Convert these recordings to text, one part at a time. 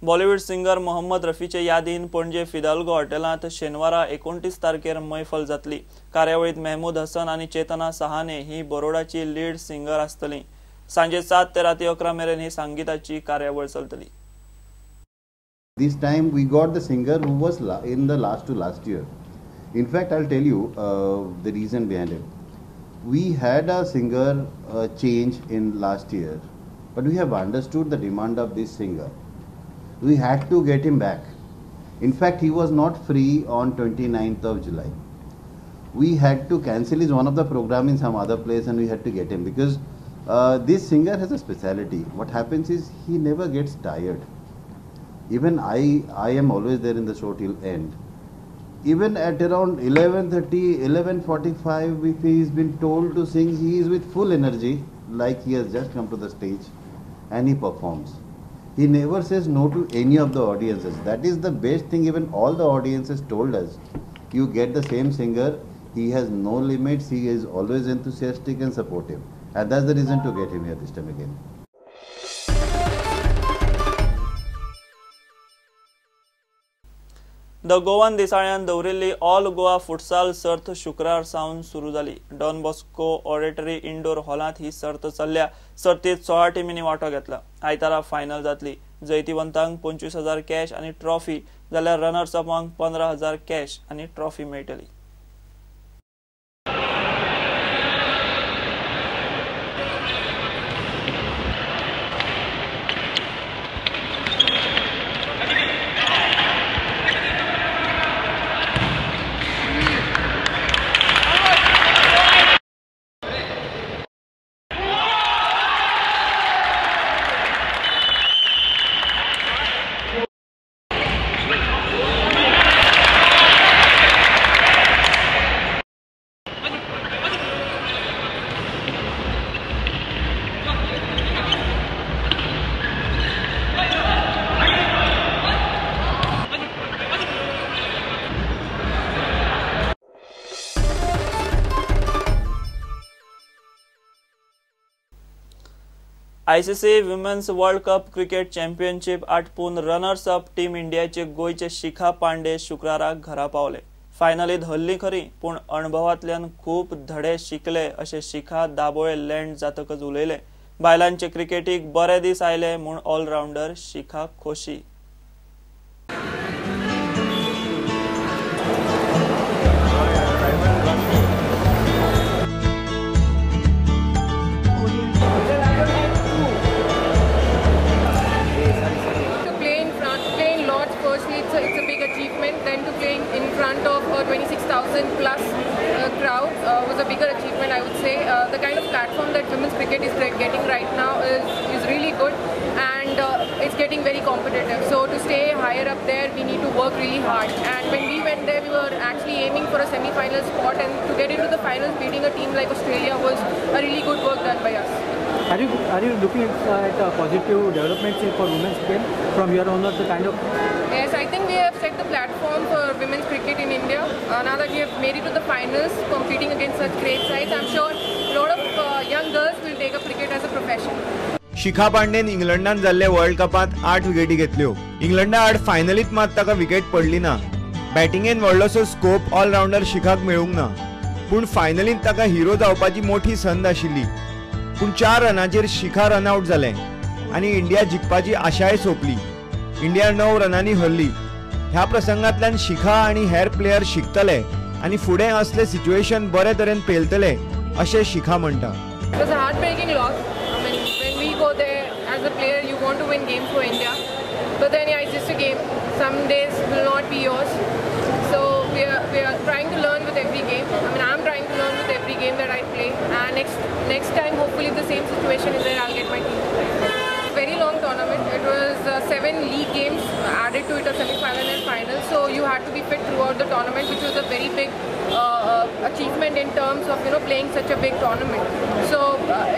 Bollywood singer Mohammad रफीचे यादीन पणजे फिदाल्गो हॉटेलांत शेनवारा 29 तारखेर मैफल जातली। कार्यावळीत महमूद हसन आणि चेतना सहाने ही बरोडाची लीड सिंगर आसतली। सांजे 7 ते राती 11 मेरेन ही संगीताची कार्यावळ चलतली। This time we got the singer who was in the last year. In fact, I'll tell you the reason behind it. We had a singer change in last year, but we have understood the demand of this singer. We had to get him back. In fact, he was not free on 29th of July. We had to cancel his one of the program in some other place, and we had to get him because this singer has a speciality. What happens is he never gets tired. Even I am always there in the show till end. Even at around 11:30, 11:45, if he is been told to sing, he is with full energy, like he has just come to the stage, and he performs. He never says no to any of the audiences. That is the best thing. Even all the audiences told us, you get the same singer. He has no limits. He is always enthusiastic and supportive, and that's the reason to get him here this time again. The Goan दिसाळ्यान दवरिल्ली all Goa futsal सर्त शुक्रार सावन सुरू जाली। Don Bosco auditory indoor हॉलांत ही सर्त चल्ल्या। सर्तीत 16 टीमींनी वांटो घेतला। आयतारा फायनल जातली। जैतिवंतांक 25,000 कॅश आणि ट्रॉफी, जाल्यार रनर्स अपांक 15,000 कॅश आणि ट्रॉफी मेळटली। ICC women's world cup cricket championship आटपून रनर्स अप टीम इंडियाचे गोयचे शिखा पांडे शुक्राराक घरा पावले। फायनलीत हल्ली खरी, पण अणभवांतल्यान खूप धडे शिकले अशे शिखा दाबोळे लँड जातकच उलयले। बायलांचे क्रिकेटीक बरे दीस आयले म्हूण ऑलराउंडर शिखा खोशी। It's a big achievement. Then to playing in front of a 26,000 plus crowd was a bigger achievement, I would say. The kind of platform that women's cricket is getting right now is really good, and it's getting very competitive. So to stay higher up there, we need to work really hard. And when we went there, we were actually aiming for a semi-final spot, and to get into the finals, beating a team like Australia was a really good work done by us. Are you looking at positive developments for women's game from here on? The kind of Yes, I think we have set the platform for women's cricket in India. Now that we have made it to the finals, competing against such great sides, I'm sure a lot of young girls will take up cricket as a profession. शिखा पांडेन इंग्लंडान जाल्ले world कपात 8 विकेटी घेतल्यो। इंग्लंडा आड फायनलीत मात ताका wicket पडली ना। बॅटिंगेन व्हडलोसो scope allrounder शिखाक मेळूंक ना, पूण फायनलीत ताका हिरो जावपाची मोठी संद आशिल्ली। पूण 4 रनांचेर शिखा रनआउट जाले आनी इंडिया जिखपाची आशाय सोंपली। इंडिया 9 रनांनी हरली। ह्या प्रसंगांतल्यान शिखा आणि हेर प्लेयर शिकतले आणि फुडें असले सिच्युएशन बरे तरेन पेलतले अशें शिखा म्हणटा। It was a heartbreaking loss. I mean, when we go there as a player, you want to win games for India, but then yeah, it's just a game. Some days will not be yours. So we are trying to learn with every game. I mean, I'm trying to learn with every game that I play, and next time, hopefully, if the same situation is there, I'll get my team to play. Very long tournament. It was 7 league games added to it, a semi-final and final. So you had to be fit throughout the tournament, which was a very big achievement in terms of playing such a big tournament. So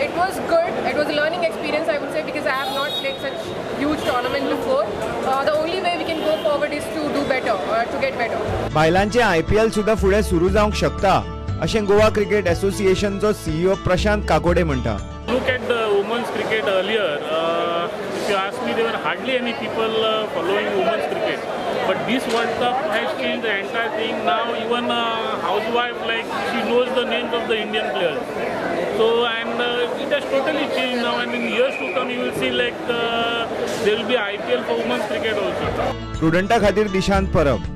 it was good. It was a learning experience, I would say, because I have not played such huge tournament before. The only way we can go forward is to do better, to get better. बायलांचे IPL सुद्धा फुडें सुरू जावंक शकता अशें Goa cricket असोसिएशनचो CEO प्रशांत काकोडे म्हणटा। Look at the women's cricket earlier. If you ask me maybe there were hardly any people following women's cricket. But this World Cup has changed the entire thing. Now even a housewife, like, she knows the names of the Indian players. So and it has totally changed now, and in years to come you will see like there will be IPL for women's cricket also. स्टुडंटा खातीर दिशांत परब.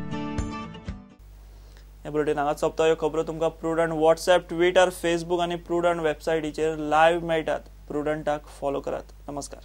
हे bulletin हांगा सोंपता. ह्यो खबरो तुमकां prudent WhatsApp, Twitter, Facebook आनी prudent वेबसायटीचेर live मेळटात. प्रुडंटाक फॉलो करात. नमस्कार.